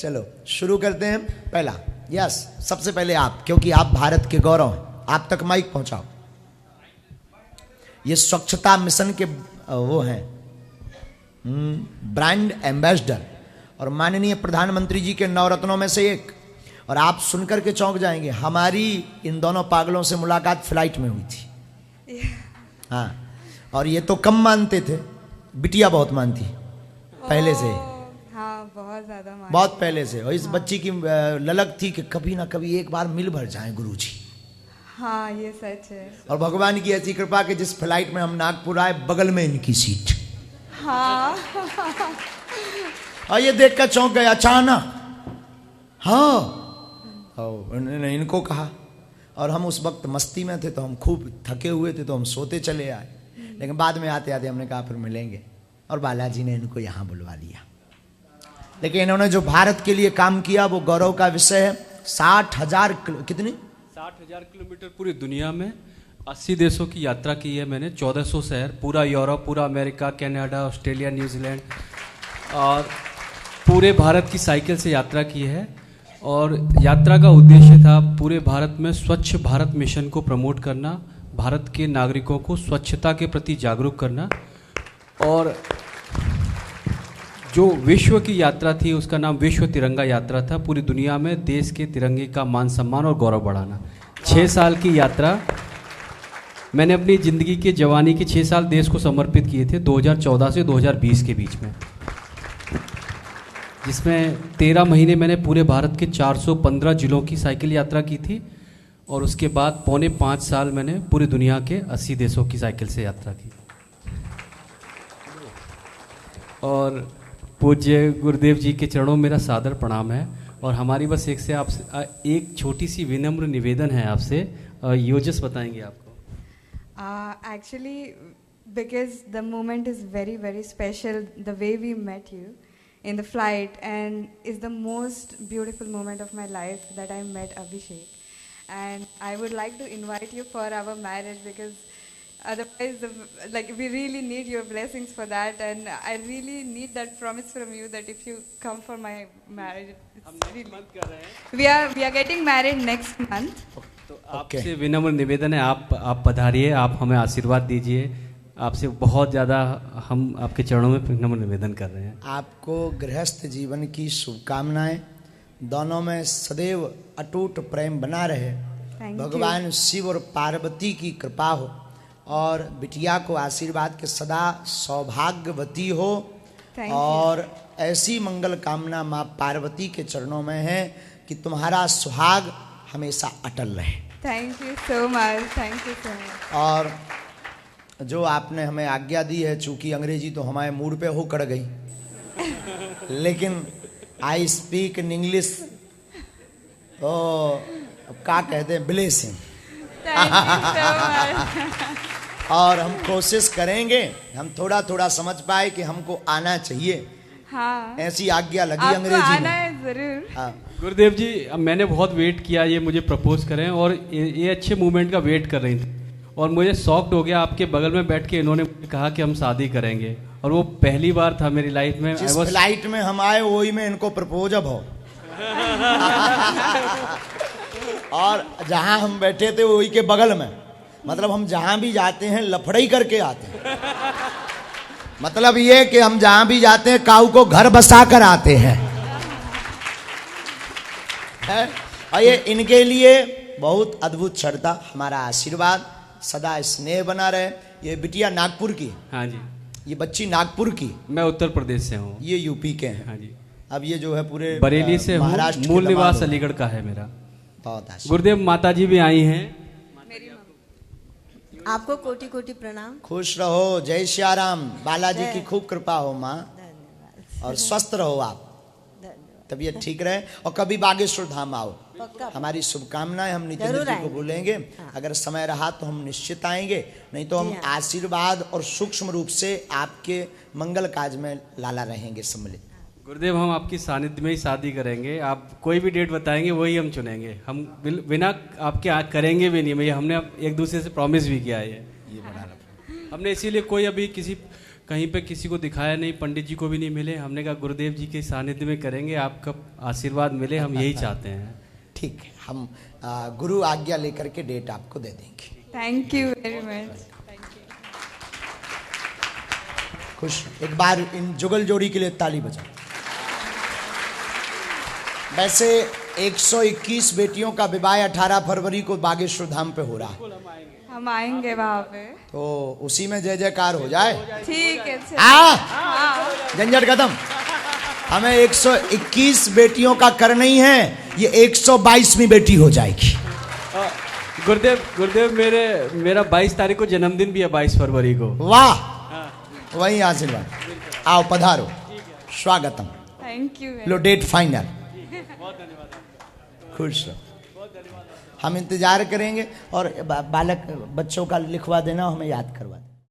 चलो शुरू करते हैं। पहला यस, सबसे पहले आप, क्योंकि आप भारत के गौरव हैं, आप तक माइक पहुंचाओ। ये स्वच्छता मिशन के वो हैं ब्रांड एम्बेसडर और माननीय प्रधानमंत्री जी के नवरत्नों में से एक। और आप सुनकर के चौंक जाएंगे, हमारी इन दोनों पागलों से मुलाकात फ्लाइट में हुई थी। हाँ, और ये तो कम मानते थे, बिटिया बहुत मानती पहले से। हाँ, बहुत ज्यादा बहुत पहले से। और इस बच्ची की ललक थी कि कभी ना कभी एक बार मिल भर जाएं गुरुजी। हाँ, ये सच है। और भगवान की ऐसी कृपा कि जिस फ्लाइट में हम नागपुर आए, बगल में इनकी सीट। हाँ। और ये देख कर चौंक गए अचानक। हाँ, उन्होंने इनको कहा। और हम उस वक्त मस्ती में थे, तो हम खूब थके हुए थे, तो हम सोते चले आए। लेकिन बाद में आते आते हमने कहा फिर मिलेंगे, और बालाजी ने इनको यहाँ बुलवा लिया। लेकिन इन्होंने जो भारत के लिए काम किया वो गौरव का विषय है। 60,000 कितनी 60,000 किलोमीटर पूरी दुनिया में 80 देशों की यात्रा की है मैंने, 1400 शहर, पूरा यूरोप, पूरा अमेरिका, कनाडा, ऑस्ट्रेलिया, न्यूजीलैंड, और पूरे भारत की साइकिल से यात्रा की है। और यात्रा का उद्देश्य था पूरे भारत में स्वच्छ भारत मिशन को प्रमोट करना, भारत के नागरिकों को स्वच्छता के प्रति जागरूक करना। और जो विश्व की यात्रा थी उसका नाम विश्व तिरंगा यात्रा था, पूरी दुनिया में देश के तिरंगे का मान सम्मान और गौरव बढ़ाना। 6 साल की यात्रा मैंने अपनी ज़िंदगी के जवानी के 6 साल देश को समर्पित किए थे, 2014 से 2020 के बीच में, जिसमें 13 महीने मैंने पूरे भारत के 415 जिलों की साइकिल यात्रा की थी। और उसके बाद पौने 5 साल मैंने पूरी दुनिया के 80 देशों की साइकिल से यात्रा की। और पूज्य गुरुदेव जी के चरणों में मेरा सादर प्रणाम है। और हमारी बस एक छोटी सी विनम्र निवेदन है आपसे, योजस बताएंगे आपको। Actually, because the moment is very, very special, the way we met you in the flight, and is the most beautiful moment of my life that I met Abhishek. And I would like to invite you for our marriage, because otherwise, we really need your blessings for that, and I really need that promise from you that if you come for my marriage, we are getting married next month. तो आपसे विनम्र निवेदन है, आप पधारिए, आप हमें आशीर्वाद दीजिए। आपसे बहुत ज़्यादा हम आपके चरणों में विनम्र निवेदन कर रहे हैं। आपको गृहस्थ जीवन की शुभकामनाएं, दोनों में सदैव अटूट प्रेम बना रहे, भगवान शिव और पार्वती की कृपा हो, और बिटिया को आशीर्वाद के सदा सौभाग्यवती हो। और ऐसी मंगल कामना माँ पार्वती के चरणों में है कि तुम्हारा सुहाग हमेशा अटल रहे। Thank you so much, thank you so much. और जो आपने हमें आज्ञा दी है, चूंकि अंग्रेजी तो हमारे मूड पे हो कड़ गई, लेकिन आई स्पीक इन इंग्लिश, तो क्या कहते हैं, ब्लेसिंग। और हम कोशिश करेंगे, हम थोड़ा थोड़ा समझ पाए कि हमको आना चाहिए। हाँ, ऐसी आज्ञा लगी अंग्रेजी आना में। है जरूर। हाँ। गुरुदेव जी, मैंने बहुत वेट किया ये मुझे प्रपोज करें, और ये अच्छे मूवमेंट का वेट कर रही थी। और मुझे शॉक्ड हो गया, आपके बगल में बैठ के इन्होंने कहा कि हम शादी करेंगे, और वो पहली बार था मेरी लाइफ में। जिस फ्लाइट में हम आए वही में इनको प्रपोज अब हो। और जहां हम बैठे थे वही के बगल में, मतलब हम जहां भी जाते हैं लफड़ई करके आते हैं। मतलब ये कि हम जहां भी जाते हैं काऊ को घर बसा कर आते हैं। और ये इनके लिए बहुत अद्भुत श्रद्धा, हमारा आशीर्वाद सदा स्नेह बना रहे। ये बिटिया नागपुर की। हाँ जी। ये बच्ची नागपुर की। मैं उत्तर प्रदेश से हूँ। ये यूपी के हैं। हाँ जी। अब ये जो है पूरे बरेली से हूँ, महाराष्ट्र, मूल निवास अलीगढ़ का है मेरा। बहुत आशीर्वाद। गुरुदेव माता जी भी आई हैं। आपको कोटि कोटि प्रणाम। खुश रहो, जय श्री राम, बालाजी की खूब कृपा हो माँ, और स्वस्थ रहो आप, तबीयत ठीक रहे, और कभी बागेश्वर धाम आओ, हमारी शुभकामनाएं। हम नितिन जी को बोलेंगे, अगर समय रहा तो हम निश्चित आएंगे, नहीं तो हम आशीर्वाद और सूक्ष्म रूप से आपके मंगल काज में लाला रहेंगे सम्मिलित। गुरुदेव, हम आपकी सानिध्य में ही शादी करेंगे, आप कोई भी डेट बताएंगे वही हम चुनेंगे, हम बिना आपके करेंगे भी नहीं। भैया, हमने एक दूसरे से प्रॉमिस भी किया है। ये हमने इसीलिए कोई अभी किसी कहीं पे किसी को दिखाया नहीं, पंडित जी को भी नहीं मिले। हमने कहा गुरुदेव जी के सानिध्य में करेंगे, आपका आशीर्वाद मिले, हम यही चाहते हैं। ठीक है, हम गुरु आज्ञा लेकर के डेट आपको दे देंगे। Thank you very much. Thank you. खुश, एक बार इन जुगल जोड़ी के लिए ताली बजाओ। वैसे 121 बेटियों का विवाह 18 फरवरी को बागेश्वर धाम पे हो रहा है, हम आएंगे वहाँ पे। तो उसी में जय जयकार हो जाए। ठीक है सर। हाँ, झंझट खत्म। हमें 121 बेटियों का कर नहीं है, ये 122वीं बेटी हो जाएगी। गुरुदेव मेरा 22 तारीख को जन्मदिन भी है, 22 फरवरी को। वाह, वही आशीर्वाद। आओ पधारो, स्वागतम। Thank you. लो डेट फाइनल। खुश रहो, हम इंतजार करेंगे और बालक बच्चों का लिखवा देना, हमें याद करवा देना।